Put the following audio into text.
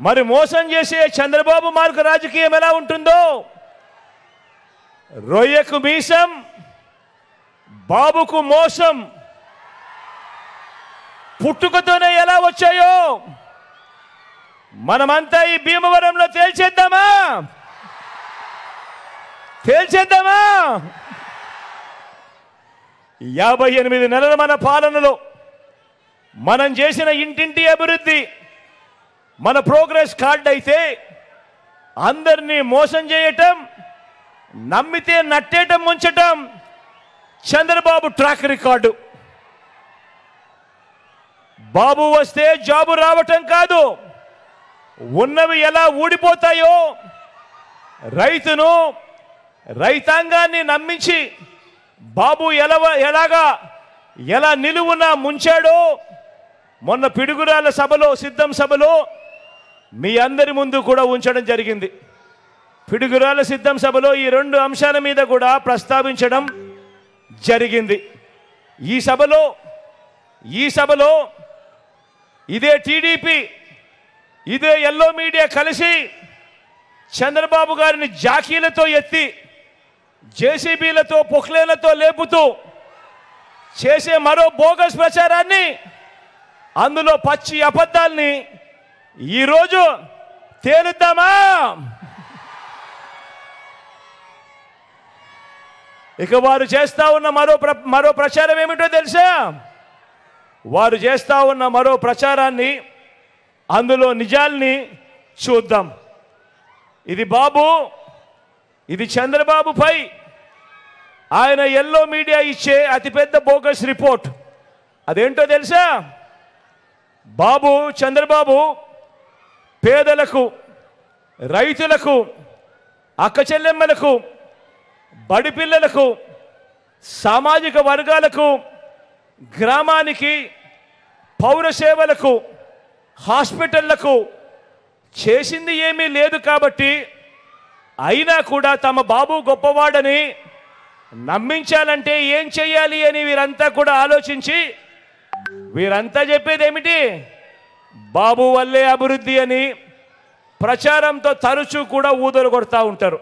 మరి మోసం చేసే చంద్రబాబు మార్గ రాజకీయం ఎలా ఉంటుందో, రొయ్యకు మీసం బాబుకు మోసం పుట్టుకతోనే ఎలా వచ్చాయో మనమంతా ఈ భీమవరంలో తేల్చేద్దామా? 58 నెలల మన పాలనలో మనం చేసిన ఇంటింటి అభివృద్ధి మన ప్రోగ్రెస్ కార్డ్ అయితే, అందరినీ మోసం చేయటం, నమ్మితే నట్టేయటం, ముంచటం చంద్రబాబు ట్రాక్ రికార్డు. బాబు వస్తే జాబు రావటం కాదు, ఉన్నవి ఎలా ఊడిపోతాయో, రైతును రైతాంగాన్ని నమ్మించి బాబు ఎలా నిలువున ముంచాడో మొన్న పిడుగురాల సభలో, సిద్ధం సభలో మీ అందరి ముందు కూడా ఉంచడం జరిగింది. పిడుగురాల సిద్ధం సభలో ఈ 2 అంశాల మీద కూడా ప్రస్తావించడం జరిగింది. ఈ సభలో ఇదే టీడీపీ, ఇదే ఎల్లో మీడియా కలిసి చంద్రబాబు గారిని జాకీలతో ఎత్తి, జేసీబీలతో, పొక్లేలతో లేపుతూ చేసే మరో బోగస్ ప్రచారాన్ని, అందులో పచ్చి అబద్ధాల్ని ఈరోజు తేలుద్దామా? ఇక వారు చేస్తా ఉన్న మరో ప్రచారం ఏమిటో తెలుసా? వారు చేస్తా ఉన్న మరో ప్రచారాన్ని, అందులో నిజాల్ని చూద్దాం. ఇది చంద్రబాబుపై ఆయన ఎల్లో మీడియా ఇచ్చే అతిపెద్ద బోగస్ రిపోర్ట్. అదేంటో తెలుసా? చంద్రబాబు పేదలకు, రైతులకు, అక్క చెల్లెమ్మలకు, బడి పిల్లలకు, సామాజిక వర్గాలకు, గ్రామానికి, పౌర సేవలకు, హాస్పిటళ్లకు చేసింది ఏమీ లేదు. కాబట్టి అయినా కూడా తమ బాబు గొప్పవాడని నమ్మించాలంటే ఏం చెయ్యాలి అని వీరంతా కూడా ఆలోచించి, వీరంతా చెప్పేది ఏమిటి? బాబు వల్లే అభివృద్ధి అని ప్రచారంతో తరచూ కూడా ఊదలు కొడతా ఉంటారు.